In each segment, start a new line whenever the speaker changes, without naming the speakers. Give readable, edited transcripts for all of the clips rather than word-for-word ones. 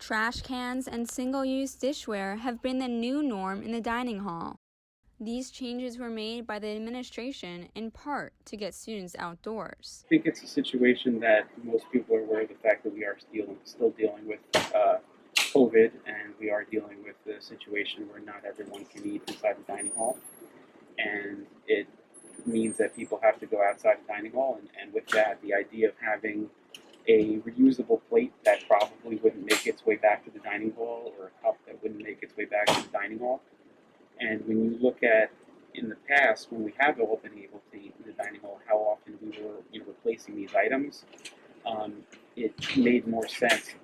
Trash cans and single-use dishware have been the new norm in the dining hall. These changes were made by the administration in part to get students outdoors.
I think it's a situation that most people are aware of the fact that we are still dealing with COVID, and we are dealing with the situation where not everyone can eat inside the dining hall. And it means that people have to go outside the dining hall, and with that, the idea of having a reusable plate that probably wouldn't make its way back to the dining hall, or a cup that wouldn't make its way back to the dining hall. And when you look at in the past, when we have all been able to eat in the dining hall, how often we were replacing these items, it made more sense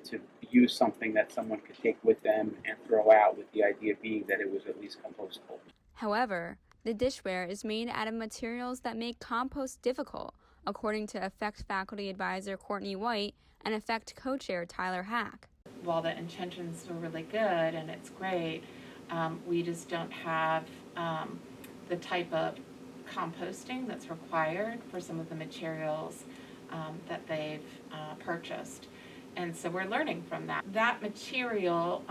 to use something that someone could take with them and throw out, with the idea being that it was at least compostable.
However, the dishware is made out of materials that make compost difficult, according to Effect faculty advisor Courtney White and Effect co-chair Tyler Hack.
While the intentions were really good and it's great, we just don't have the type of composting that's required for some of the materials that they've purchased. And so we're learning from that. That material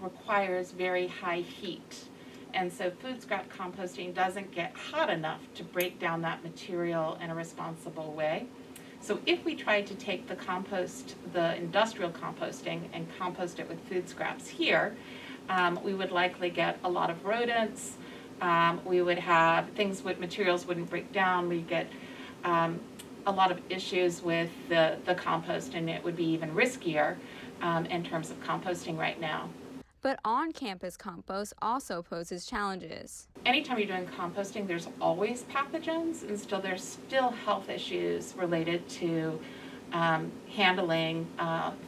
requires very high heat. And so food scrap composting doesn't get hot enough to break down that material in a responsible way. So if we tried to take the industrial composting, and compost it with food scraps here, we would likely get a lot of rodents. We would have materials wouldn't break down. We get a lot of issues with the compost, and it would be even riskier in terms of composting right now.
But on-campus compost also poses challenges.
Anytime you're doing composting, there's always pathogens, and there's still health issues related to handling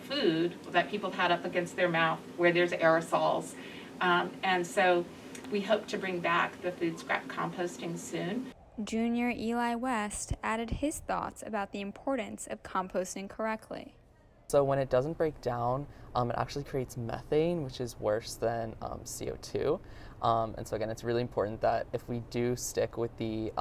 food that people had up against their mouth where there's aerosols. And so we hope to bring back the food scrap composting soon.
Junior Eli West added his thoughts about the importance of composting correctly.
So when it doesn't break down, it actually creates methane, which is worse than CO2. And so again, it's really important that if we do stick with the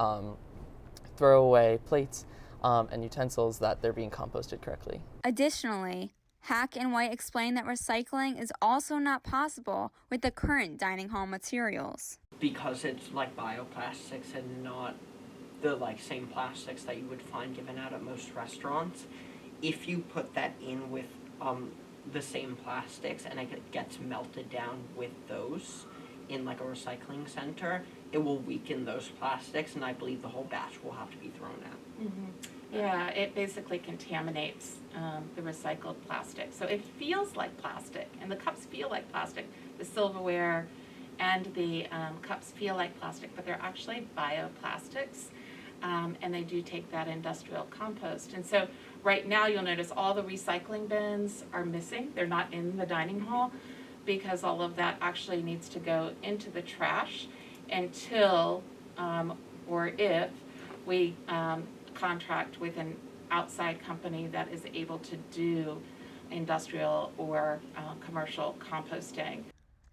throwaway plates and utensils, that they're being composted correctly.
Additionally, Hack and White explained that recycling is also not possible with the current dining hall materials.
Because it's like bioplastics and not the same plastics that you would find given out at most restaurants. If you put that in with the same plastics and it gets melted down with those in a recycling center, it will weaken those plastics, and I believe the whole batch will have to be thrown out.
Mm-hmm. Yeah, it basically contaminates the recycled plastic. So it feels like plastic, and the cups feel like plastic. The silverware and the cups feel like plastic, but they're actually bioplastics, and they do take that industrial compost. And so right now you'll notice all the recycling bins are missing. They're not in the dining hall because all of that actually needs to go into the trash until or if we contract with an outside company that is able to do industrial or commercial composting.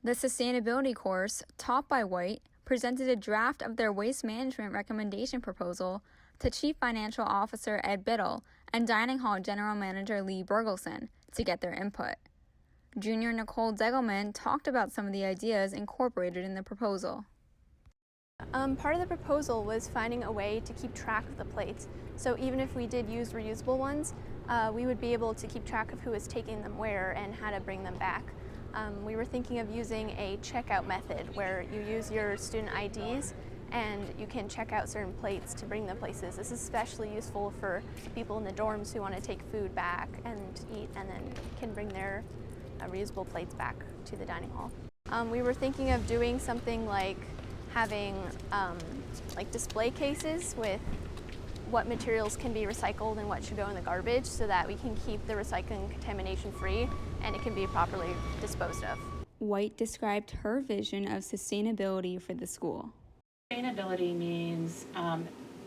The sustainability course, taught by White, presented a draft of their waste management recommendation proposal to Chief Financial Officer Ed Biddle and Dining Hall General Manager Lee Bergelson to get their input. Junior Nicole Degelman talked about some of the ideas incorporated in the proposal.
Part of the proposal was finding a way to keep track of the plates. So even if we did use reusable ones, we would be able to keep track of who was taking them where and how to bring them back. We were thinking of using a checkout method where you use your student IDs and you can check out certain plates to bring them places. This is especially useful for people in the dorms who want to take food back and eat and then can bring their reusable plates back to the dining hall. We were thinking of doing something like having display cases with what materials can be recycled and what should go in the garbage so that we can keep the recycling contamination free and it can be properly disposed of.
White described her vision of sustainability for the school.
Sustainability means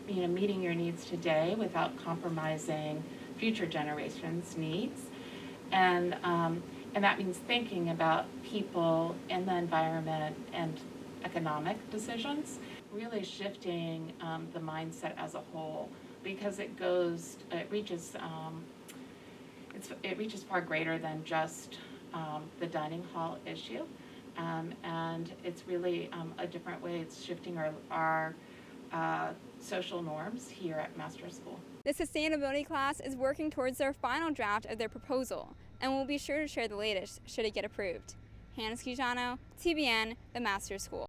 meeting your needs today without compromising future generations' needs, and that means thinking about people and the environment and economic decisions, really shifting the mindset as a whole, because it reaches far greater than just the dining hall issue. And it's really a different way. It's shifting our social norms here at Master School.
The sustainability class is working towards their final draft of their proposal, and we'll be sure to share the latest should it get approved. Hannah Scujano, TBN, the Master School.